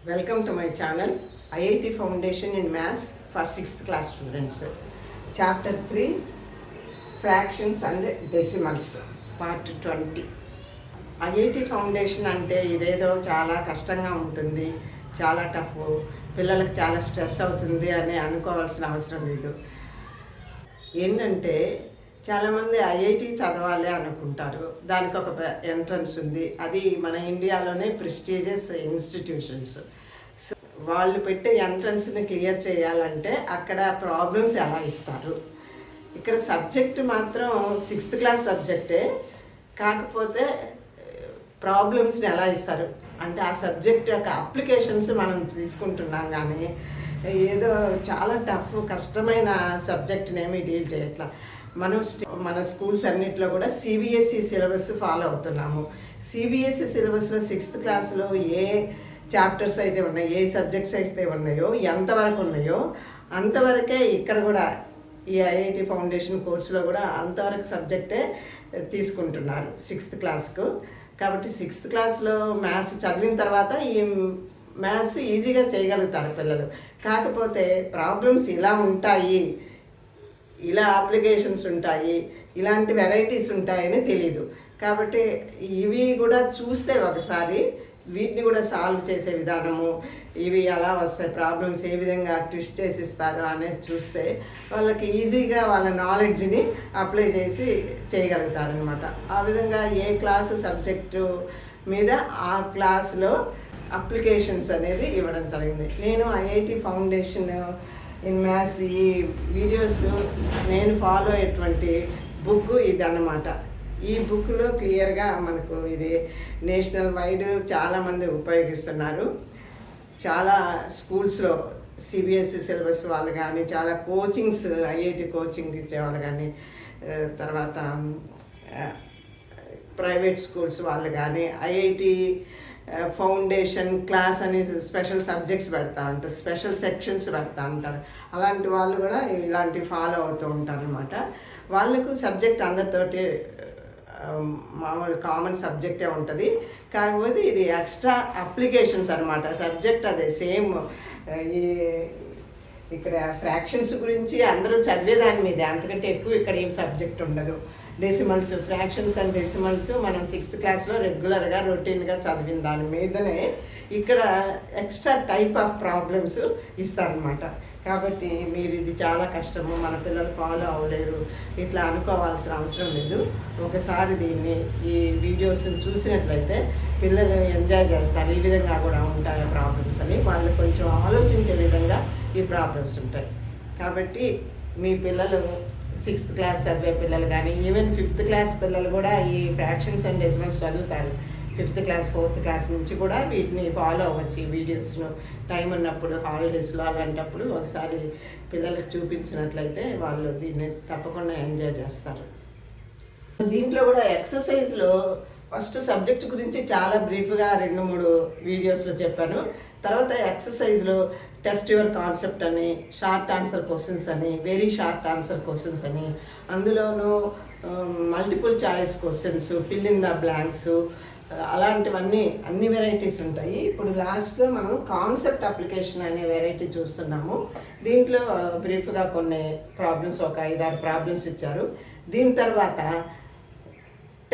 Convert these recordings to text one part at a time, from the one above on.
Welcome to my channel IIT Foundation in Maths for 6th class students. Chapter 3 Fractions and Decimals Part 20. IIT Foundation అంటే ఇదేదో చాలా కష్టంగా ఉంటుంది, చాలా tough, పిల్లలకు చాలా స్ట్రెస్ అవుతుంది అని అనుకోవాల్సిన అవసరం లేదు. ఏంటంటే చాలామంది ఐఐటి చదవాలి అనుకుంటారు, దానికి ఒక ఎంట్రన్స్ ఉంది, అది మన ఇండియాలోనే ప్రెస్టీజియస్ ఇన్స్టిట్యూషన్స్. సో వాళ్ళు పెట్టే ఎంట్రన్స్ని క్లియర్ చేయాలంటే అక్కడ ప్రాబ్లమ్స్ ఎలా ఇస్తారు. ఇక్కడ సబ్జెక్ట్ మాత్రం 6th క్లాస్ సబ్జెక్టే, కాకపోతే ప్రాబ్లమ్స్ని ఎలా ఇస్తారు అంటే ఆ సబ్జెక్ట్ యొక్క అప్లికేషన్స్ మనం తీసుకుంటున్నాం, కానీ ఏదో చాలా టఫ్ కష్టమైన సబ్జెక్ట్ని ఏమీ డీల్ చేయట్లా. మన స్కూల్స్ అన్నింటిలో కూడా సిబిఎస్ఈ సిలబస్ ఫాలో అవుతున్నాము. సిబిఎస్ఈ సిలబస్లో 6th క్లాస్లో ఏ చాప్టర్స్ అయితే ఉన్నాయో, ఏ సబ్జెక్ట్స్ అయితే ఉన్నాయో, ఎంతవరకు ఉన్నాయో అంతవరకే ఇక్కడ కూడా ఈ ఐఐటి ఫౌండేషన్ కోర్సులో కూడా అంతవరకు సబ్జెక్టే తీసుకుంటున్నారు 6th క్లాస్కు. కాబట్టి 6th క్లాస్లో మ్యాథ్స్ చదివిన తర్వాత ఈ మ్యాథ్స్ ఈజీగా చేయగలుగుతారు పిల్లలు. కాకపోతే ప్రాబ్లమ్స్ ఇలా ఉంటాయి, ఇలా అప్లికేషన్స్ ఉంటాయి, ఇలాంటి వెరైటీస్ ఉంటాయని తెలీదు. కాబట్టి ఇవి కూడా చూస్తే ఒకసారి వీటిని కూడా సాల్వ్ చేసే విధానము, ఇవి ఎలా వస్తాయి, ప్రాబ్లమ్స్ ఏ విధంగా ట్విస్ట్ చేసి ఇస్తారు అనేది చూస్తే వాళ్ళకి ఈజీగా వాళ్ళ నాలెడ్జ్ని అప్లై చేసి చేయగలుగుతారనమాట. ఆ విధంగా ఏ క్లాసు సబ్జెక్టు మీద ఆ క్లాసులో అప్లికేషన్స్ అనేది ఇవ్వడం జరిగింది. నేను ఐఐటి ఫౌండేషన్ ఇన్ మ్యాథ్స్ ఈ వీడియోస్ నేను ఫాలో అయ్యేటువంటి బుక్ ఇది అన్నమాట. ఈ బుక్లో క్లియర్గా మనకు ఇది నేషనల్ వైడ్ చాలామంది ఉపయోగిస్తున్నారు. చాలా స్కూల్స్లో సిబిఎస్ఈ సిలబస్ వాళ్ళు కానీ, చాలా కోచింగ్స్ ఐఐటి కోచింగ్ ఇచ్చేవాళ్ళు కానీ, తర్వాత ప్రైవేట్ స్కూల్స్ వాళ్ళు కానీ ఐఐటి ఫౌండేషన్ క్లాస్ అని స్పెషల్ సబ్జెక్ట్స్ పెడతా ఉంటారు, స్పెషల్ సెక్షన్స్ పెడతా ఉంటారు. అలాంటి వాళ్ళు కూడా ఇలాంటివి ఫాలో అవుతూ ఉంటారు అనమాట. వాళ్ళకు సబ్జెక్ట్ అందరితోటి మామూలు కామన్ సబ్జెక్టే ఉంటుంది, కాకపోతే ఇది ఎక్స్ట్రా అప్లికేషన్స్ అనమాట. సబ్జెక్ట్ అదే సేమ్. ఈ ఇక్కడ ఫ్రాక్షన్స్ గురించి అందరూ చదివేదాని మీద, అంతకంటే ఎక్కువ ఇక్కడ ఏం సబ్జెక్ట్ ఉండదు. డెసిమల్స్, ఫ్రాక్షన్స్ అండ్ డెసిమల్స్ మనం 6th క్లాస్లో రెగ్యులర్గా రొటీన్గా చదివిన దాని మీదనే ఇక్కడ ఎక్స్ట్రా టైప్ ఆఫ్ ప్రాబ్లమ్స్ ఇస్తారనమాట. కాబట్టి మీరు ఇది చాలా కష్టము, మన పిల్లలు ఫాలో అవ్వలేరు ఇట్లా అనుకోవాల్సిన అవసరం లేదు. ఒకసారి దీన్ని ఈ వీడియోస్ని చూసినట్లయితే పిల్లలు ఎంజాయ్ చేస్తారు. ఈ విధంగా కూడా ఉంటాయి ప్రాబ్లమ్స్ అని వాళ్ళు కొంచెం ఆలోచించే విధంగా ఈ ప్రాబ్లమ్స్ ఉంటాయి. కాబట్టి మీ పిల్లలు 6th క్లాస్ చదివే పిల్లలు కానీ, ఈవెన్ 5th క్లాస్ పిల్లలు కూడా ఈ ఫ్రాక్షన్స్ అండ్ డెసిమల్స్ చదువుతారు. 5th క్లాస్ 4th క్లాస్ నుంచి కూడా వీటిని ఫాలో అవ్వచ్చు. ఈ వీడియోస్ను టైం ఉన్నప్పుడు, హాలిడేస్లో అలాంటప్పుడు ఒకసారి పిల్లలకు చూపించినట్లయితే వాళ్ళు దీన్ని తప్పకుండా ఎంజాయ్ చేస్తారు. దీంట్లో కూడా ఎక్సర్సైజ్లో ఫస్ట్ సబ్జెక్ట్ గురించి చాలా బ్రీఫ్గా 2-3 వీడియోస్లో చెప్పాను. తర్వాత ఎక్సర్సైజ్లో టెస్ట్ యువర్ కాన్సెప్ట్ అని, షార్ట్ ఆన్సర్ క్వశ్చన్స్ అని, వెరీ షార్ట్ ఆన్సర్ క్వశ్చన్స్ అని, అందులోనూ multiple choice questions, fill in the blanks, అలాంటివన్నీ అన్ని వెరైటీస్ ఉంటాయి. ఇప్పుడు లాస్ట్లో మనం కాన్సెప్ట్ అప్లికేషన్ అనే వెరైటీ చూస్తున్నాము. దీంట్లో బ్రీఫ్గా కొన్ని ప్రాబ్లమ్స్, ఒక 5-6 ప్రాబ్లమ్స్ ఇచ్చారు. దీని తర్వాత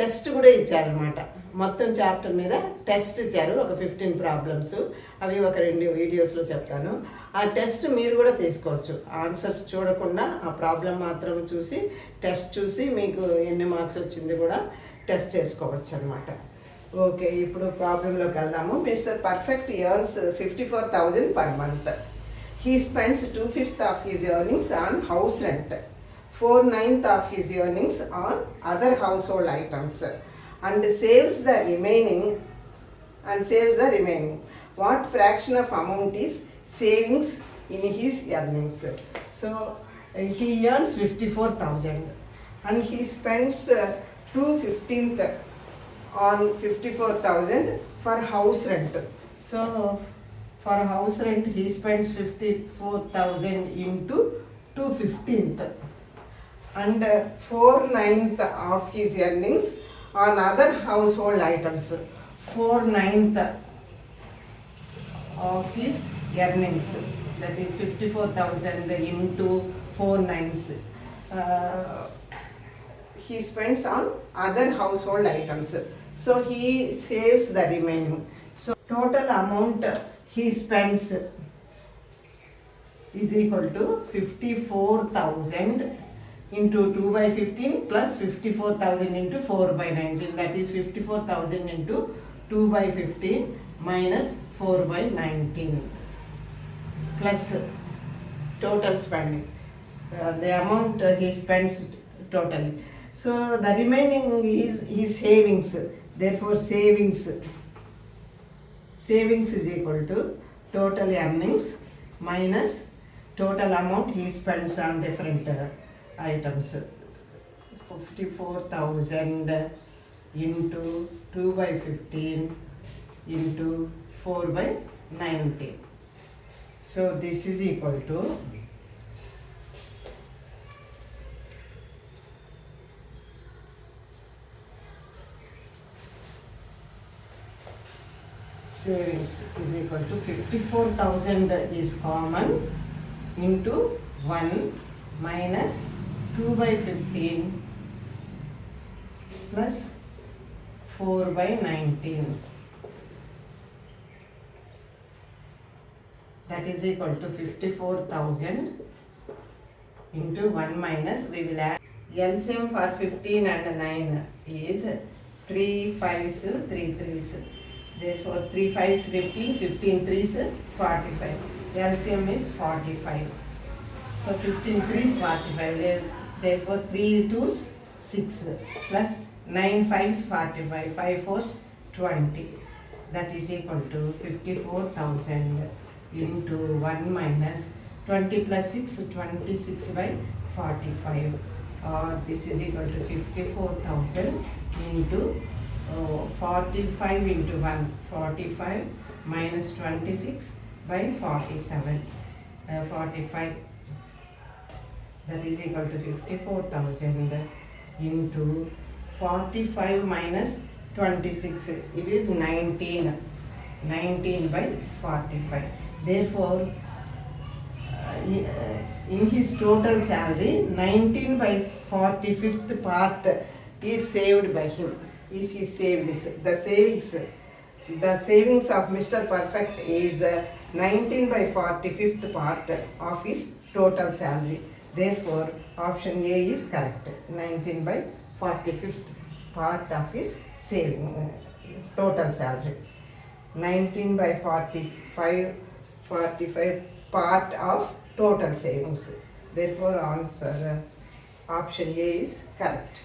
టెస్ట్ కూడా ఇచ్చారనమాట. మొత్తం చాప్టర్ మీద టెస్ట్ ఇచ్చారు, ఒక 15 ప్రాబ్లమ్స్. అవి ఒక 2 వీడియోస్లో చెప్తాను. ఆ టెస్ట్ మీరు కూడా తీసుకోవచ్చు, ఆన్సర్స్ చూడకుండా ఆ ప్రాబ్లం మాత్రం చూసి టెస్ట్ చూసి మీకు ఎన్ని మార్క్స్ వచ్చింది కూడా టెస్ట్ చేసుకోవచ్చు అనమాట. ఓకే, ఇప్పుడు ప్రాబ్లంలోకి వెళ్దాము. Mister perfect earns 54,000 per month. He spends 2/5 of his earnings on house rent, 4/9 of his earnings on other household items, and saves the remaining. What fraction of amount is savings in his earnings? So he earns 54,000 and he spends 2/15 on 54,000 for house rent. So for house rent he spends 54,000 into 2/15 and 4/9 of his earnings on other household items. 4/9 of his earnings. That is 54,000 into 4 nines. He spends on other household items. So he saves the remaining. So total amount he spends is equal to 54,000 into 2 by 15 plus 54,000 into 4 by 19. That is 54,000 into 2 by 15 minus 4 by 19 plus total spending. The amount he spends totally. So the remaining is his savings. Therefore savings is equal to total earnings minus total amount he spends on different items. 54,000 into 2 by 15 into 4 by 19. So this is equal to savings is equal to 54,000 is common into 1 minus 2 by 15 plus 4 by 19. That is equal to 54,000 into 1 minus, we will add LCM for 15 and 9 is 3 5s 3 3s. Therefore 3 5s 15, 15 3s 45. LCM is 45. So 15 3s 45. Therefore 3 2s 6 plus 9 5s 45. 5 4s 20. That is equal to 54,000 into 1 minus 20 plus 6, 26 by 45. This is equal to 54,000 into 45 into 1, 45 minus 26 by 47. 45. That is equal to 54,000 into 45 minus 26. It is 19. 19 by 45. Therefore, in his total salary, 19 by 45th part is saved by him. Is he saved this? The savings of Mr. Perfect is 19 by 45th part of his total salary. Therefore, option A is correct. 19 by 45th part of his saving total salary. 19 by 45 part of total savings. Therefore, answer option A is correct.